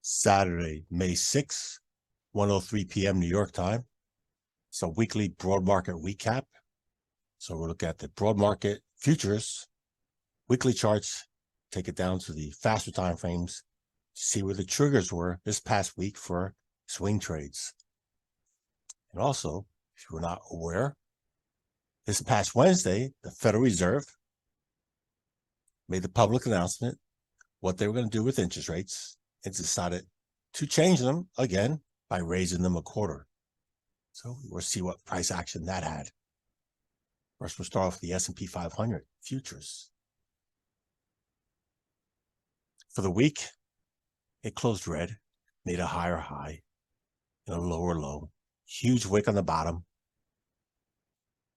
Saturday, May 6th, 1:03 p.m. New York time. So weekly broad market recap. So we'll look at the broad market futures, weekly charts, take it down to the faster time frames, see where the triggers were this past week for swing trades. And also, if you were not aware, this past Wednesday, the Federal Reserve made the public announcement what they were going to do with interest rates and decided to change them again by raising them a quarter. So we'll see what price action that had. First, we'll start off with the S&P 500 futures. For the week, it closed red, made a higher high and a lower low. Huge wick on the bottom.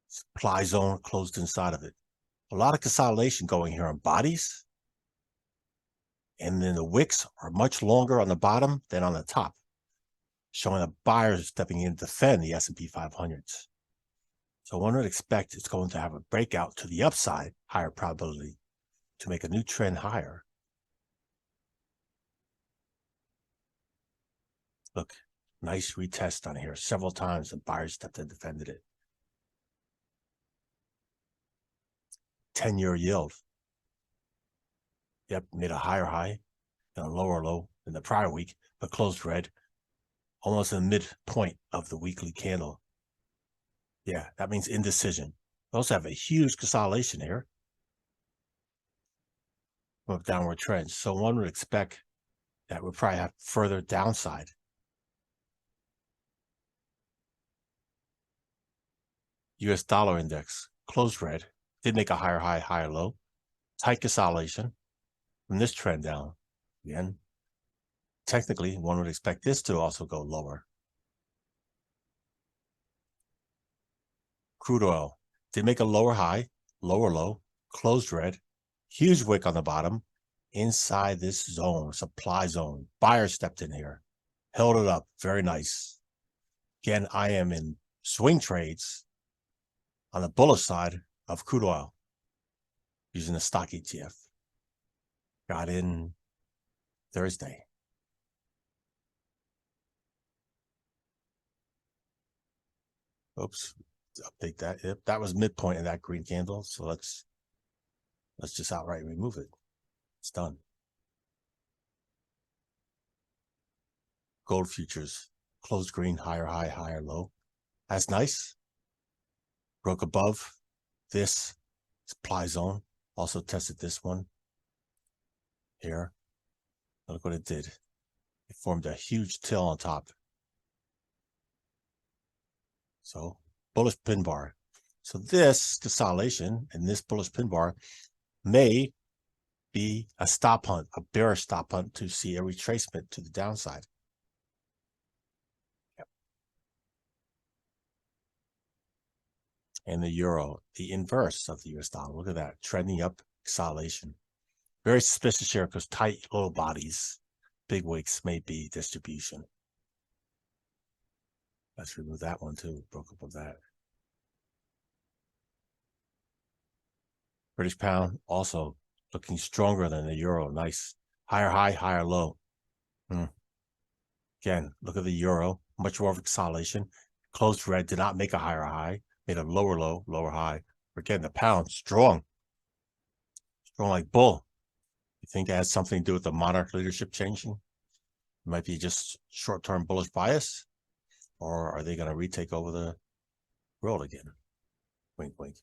Supply zone closed inside of it. A lot of consolidation going here on bodies. And then the wicks are much longer on the bottom than on the top, showing that buyers stepping in to defend the S&P 500s. So one would expect it's going to have a breakout to the upside, higher probability, to make a new trend higher. Look, nice retest on here several times, and buyers stepped in and defended it. 10-year yield. Yep, made a higher high and a lower low than the prior week, but closed red, almost in the midpoint of the weekly candle. Yeah, that means indecision. We also have a huge consolidation here of downward trends. So one would expect that we'll probably have further downside. US dollar index closed red, did make a higher high, higher low. Tight consolidation from this trend down. Again, technically, one would expect this to also go lower. Crude oil did make a lower high, lower low, closed red, huge wick on the bottom, inside this zone, supply zone. Buyers stepped in here, held it up, very nice. Again, I am in swing trades on the bullish side of crude oil using the stock ETF. Got in Thursday. Oops, update that. Yep, that was midpoint of that green candle. So let's just outright remove it. It's done. Gold futures closed green, higher high, higher low. That's nice. Broke above this supply zone. Also tested this one here. Look what it did. It formed a huge tail on top. So bullish pin bar. So this consolidation and this bullish pin bar may be a stop hunt, a bearish stop hunt to see a retracement to the downside. Yep. And the euro, the inverse of the US dollar. Look at that, trending up, consolidation. Very suspicious here because tight little bodies, big wicks may be distribution. Let's remove that one too. Broke up of that. British pound also looking stronger than the euro. Nice. Higher high, higher low. Again, look at the euro. Much more of a consolidation. Closed red, did not make a higher high. Made a lower low, lower high. Again, the pound strong. Strong like bull. You think that has something to do with the monarch leadership changing? It might be just short-term bullish bias. Or are they going to retake over the world again? Wink, wink.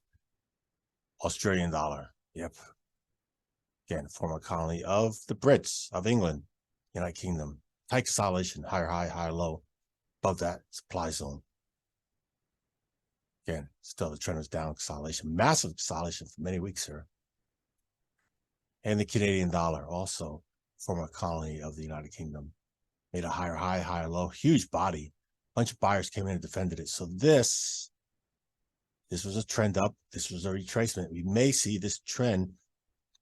Australian dollar. Yep. Again, former colony of the Brits, of England, United Kingdom. Tight consolidation, higher high, higher low. Above that supply zone. Again, still the trend is down, consolidation. Massive consolidation for many weeks here. And the Canadian dollar, also former colony of the United Kingdom. Made a higher high, higher low. Huge body. Bunch of buyers came in and defended it. So this was a trend up. This was a retracement. We may see this trend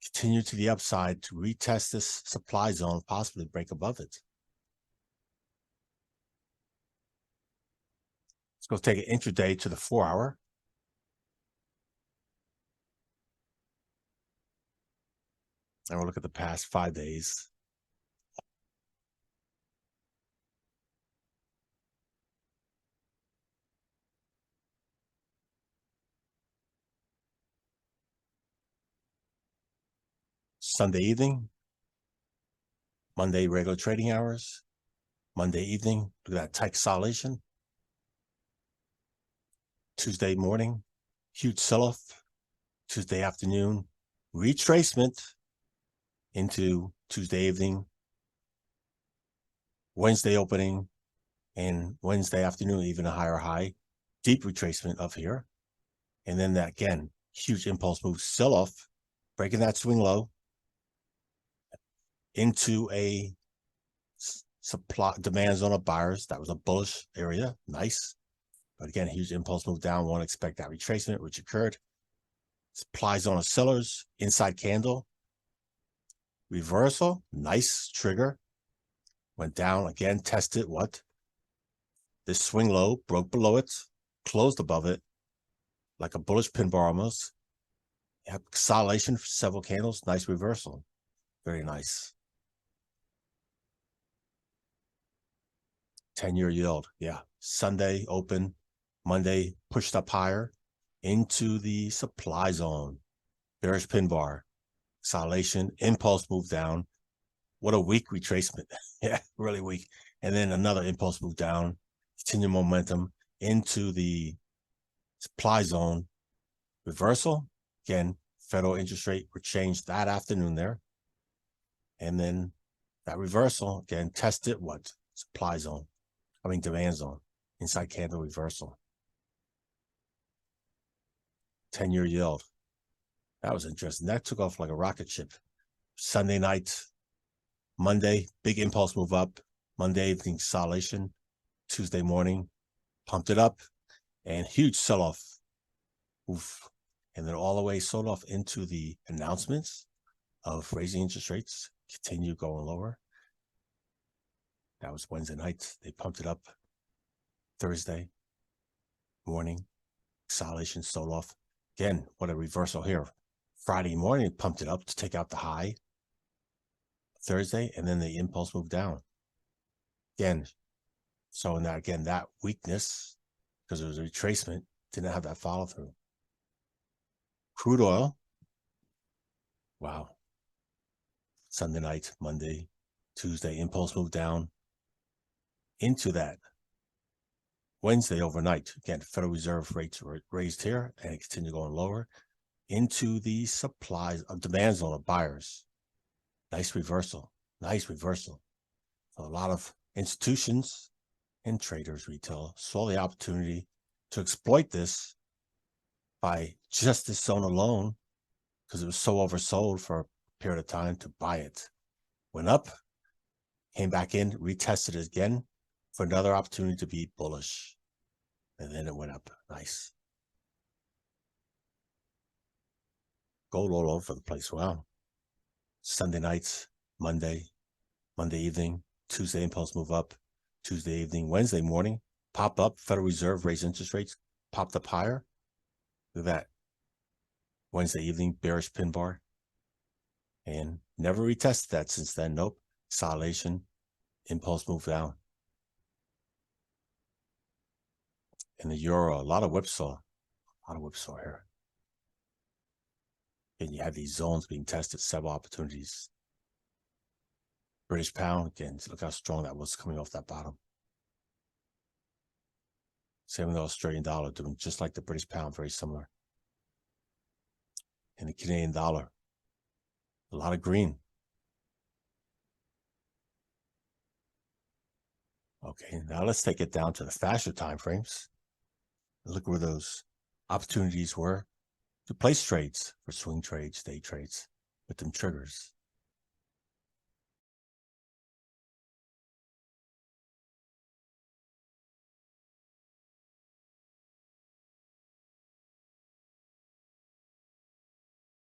continue to the upside to retest this supply zone, possibly break above it. Let's go take an intraday to the 4-hour. And we'll look at the past 5 days. Sunday evening, Monday regular trading hours, Monday evening, look at that tight consolidation. Tuesday morning, huge sell-off. Tuesday afternoon, retracement into Tuesday evening, Wednesday opening, and Wednesday afternoon, even a higher high, deep retracement up here. And then that, again, huge impulse move, sell-off, breaking that swing low into a supply demand zone of buyers. That was a bullish area, nice. But again, huge impulse move down. Won't expect that retracement, which occurred. Supply zone of sellers, inside candle, reversal, nice trigger. Went down again, tested what? This swing low, broke below it, closed above it, like a bullish pin bar almost. Yep, consolidation for several candles, nice reversal. Very nice. 10-year yield, yeah. Sunday open, Monday pushed up higher into the supply zone. Bearish pin bar, consolidation, impulse move down. What a weak retracement. Yeah, really weak. And then another impulse move down, continue momentum into the supply zone. Reversal, again, federal interest rate were changed that afternoon there. And then that reversal, again, tested what? Supply zone. Demand zone. Inside candle reversal. 10-year yield. That was interesting. That took off like a rocket ship. Sunday night, Monday, big impulse move up. Monday evening consolidation. Tuesday morning, pumped it up, and huge sell-off. Oof. And then all the way sold off into the announcements of raising interest rates, continue going lower. That was Wednesday night. They pumped it up. Thursday morning, consolidation, sold off. Again, what a reversal here. Friday morning, it pumped it up to take out the high. Thursday, and then the impulse moved down. Again, so in that, again, that weakness, because it was a retracement, didn't have that follow through. Crude oil. Wow. Sunday night, Monday, Tuesday, impulse moved down into that. Wednesday overnight, again, Federal Reserve rates were raised here and it continued going lower into the supplies of demand zone of buyers. Nice reversal. Nice reversal. So a lot of institutions and traders, retail, saw the opportunity to exploit this by just this zone alone because it was so oversold for a period of time to buy it. Went up, came back in, retested it again for another opportunity to be bullish. And then it went up. Nice. Gold all over the place. Wow. Sunday nights, Monday evening, Tuesday impulse move up, Tuesday evening, Wednesday morning, pop up, Federal Reserve raised interest rates, popped up higher. Look at that. Wednesday evening, bearish pin bar. And never retested that since then. Nope. Consolidation, impulse move down. In the euro, a lot of whipsaw. Here. And you have these zones being tested, several opportunities. British pound, again, look how strong that was coming off that bottom. Same with the Australian dollar, doing just like the British pound, very similar. And the Canadian dollar, a lot of green. Okay, now let's take it down to the faster time frames. Look where those opportunities were to place trades for swing trades, day trades with them triggers.